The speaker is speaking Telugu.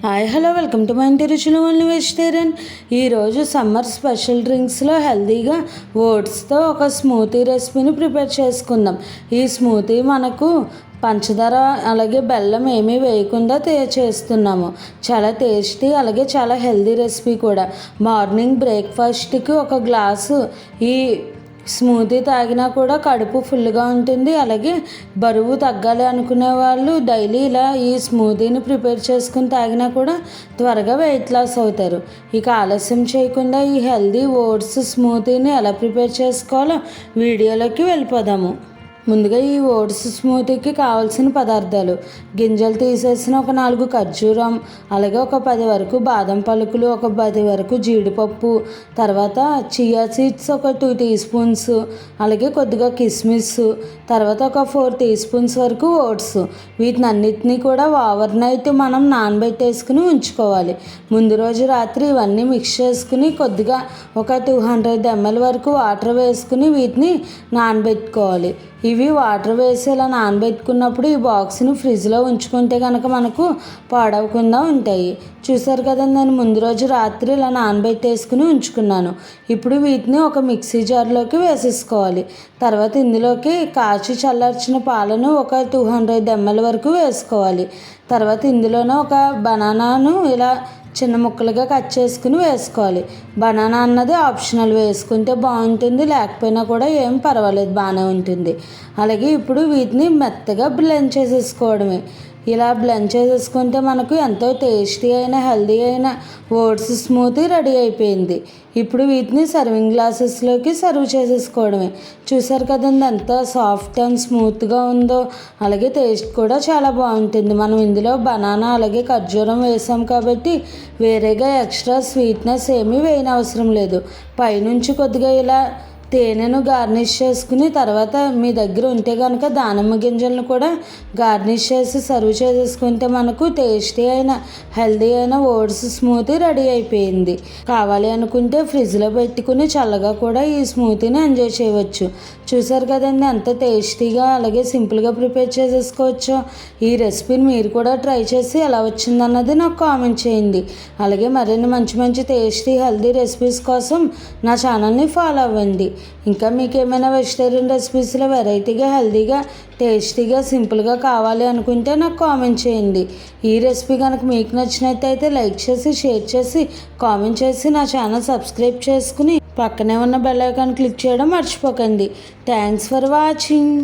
Hi hello welcome to my ఇంటి రుచులు ఓన్లీ వెజిటేరియన్. ఈరోజు సమ్మర్ స్పెషల్ డ్రింక్స్లో హెల్తీగా ఓట్స్తో ఒక స్మూతీ రెసిపీని ప్రిపేర్ చేసుకుందాం. ఈ స్మూతీ మనకు పంచదార అలాగే బెల్లం ఏమీ వేయకుండా చేస్తున్నాము. చాలా టేస్టీ అలాగే చాలా హెల్తీ రెసిపీ కూడా. మార్నింగ్ బ్రేక్ఫాస్ట్కి ఒక గ్లాసు ఈ స్మూతీ తాగినా కూడా కడుపు ఫుల్గా ఉంటుంది. అలాగే బరువు తగ్గాలి అనుకునే వాళ్ళు డైలీ ఇలా ఈ స్మూతీని ప్రిపేర్ చేసుకుని తాగినా కూడా త్వరగా వెయిట్ లాస్ అవుతారు. ఇక ఆలస్యం చేయకుండా ఈ హెల్దీ ఓట్స్ స్మూతీని ఎలా ప్రిపేర్ చేసుకోవాలో వీడియోలోకి వెళ్ళిపోదాము. ముందుగా ఈ ఓట్స్ స్మూతీకి కావాల్సిన పదార్థాలు: గింజలు తీసేసిన ఒక 4 ఖర్జూరం, అలాగే ఒక 10 వరకు బాదం పలుకులు, ఒక 10 వరకు జీడిపప్పు, తర్వాత చియా సీడ్స్ ఒక 2 టీ స్పూన్స్, అలాగే కొద్దిగా కిస్మిస్, తర్వాత ఒక 4 టీ స్పూన్స్ వరకు ఓట్స్. వీటిని అన్నిటినీ కూడా ఓవర్ నైట్ మనం నానబెట్టేసుకుని ఉంచుకోవాలి. ముందు రోజు రాత్రి ఇవన్నీ మిక్స్ చేసుకుని కొద్దిగా ఒక 200 ml వరకు వాటర్ వేసుకుని వీటిని నానబెట్టుకోవాలి. ఇవి వాటర్ వేసి ఇలా నానబెట్టుకున్నప్పుడు ఈ బాక్స్ని ఫ్రిడ్జ్లో ఉంచుకుంటే కనుక మనకు పాడవకుండా ఉంటాయి. చూసారు కదా, నేను ముందు రోజు రాత్రి ఇలా నానబెట్టేసుకుని ఉంచుకున్నాను. ఇప్పుడు వీటిని ఒక మిక్సీ జార్లోకి వేసేసుకోవాలి. తర్వాత ఇందులోకి కాచి చల్లార్చిన పాలను ఒక 200 ml వరకు వేసుకోవాలి. తర్వాత ఇందులోనే ఒక బనానాను ఇలా చిన్న ముక్కలుగా కట్ చేసుకుని వేసుకోవాలి. బనానా అన్నది ఆప్షనల్, వేసుకుంటే బాగుంటుంది, లేకపోయినా కూడా ఏం పర్వాలేదు, బాగానే ఉంటుంది. అలాగే ఇప్పుడు వీటిని మెత్తగా బ్లెండ్ చేసేసుకోవడమే. ఇలా బ్లెండ్ చేసేసుకుంటే మనకు ఎంతో టేస్టీ అయిన హెల్దీ అయిన ఓట్స్ స్మూతీ రెడీ అయిపోయింది. ఇప్పుడు వీటిని సర్వింగ్ గ్లాసెస్లోకి సర్వ్ చేసేసుకోవడమే. చూసారు కదండి ఎంత సాఫ్ట్ అండ్ స్మూత్గా ఉందో, అలాగే టేస్ట్ కూడా చాలా బాగుంటుంది. మనం ఇందులో బనానా అలాగే ఖర్జూరం వేసాం కాబట్టి వేరేగా ఎక్స్ట్రా స్వీట్నెస్ ఏమీ వేయనవసరం లేదు. పైనుంచి కొద్దిగా ఇలా తేనెను గార్నిష్ చేసుకుని తర్వాత మీ దగ్గర ఉంటే కనుక దానిమ్మ గింజలను కూడా గార్నిష్ చేసి సర్వ్ చేసేసుకుంటే మనకు టేస్టీ అయిన హెల్దీ అయిన ఓట్స్ స్మూతీ రెడీ అయిపోయింది. కావాలి అనుకుంటే ఫ్రిడ్జ్లో పెట్టుకుని చల్లగా కూడా ఈ స్మూతీని ఎంజాయ్ చేయవచ్చు. చూసారు కదండి ఎంత టేస్టీగా అలాగే సింపుల్గా ప్రిపేర్ చేసేసుకోవచ్చో. ఈ రెసిపీని మీరు కూడా ట్రై చేసి ఎలా వచ్చిందన్నది నాకు కామెంట్ చేయండి. అలాగే మరిన్ని మంచి మంచి టేస్టీ హెల్దీ రెసిపీస్ కోసం నా ఛానల్ని ఫాలో అవ్వండి. ఇంకా మీకు ఏమైనా వెజిటేరియన్ రెసిపీస్లో వెరైటీగా హెల్దీగా టేస్టీగా సింపుల్గా కావాలి అనుకుంటే నాకు కామెంట్ చేయండి. ఈ రెసిపీ కనుక మీకు నచ్చినట్టయితే లైక్ చేసి షేర్ చేసి కామెంట్ చేసి నా ఛానల్ సబ్స్క్రైబ్ చేసుకుని పక్కనే ఉన్న బెల్ ఐకాన్ క్లిక్ చేయడం మర్చిపోకండి. Thanks for watching.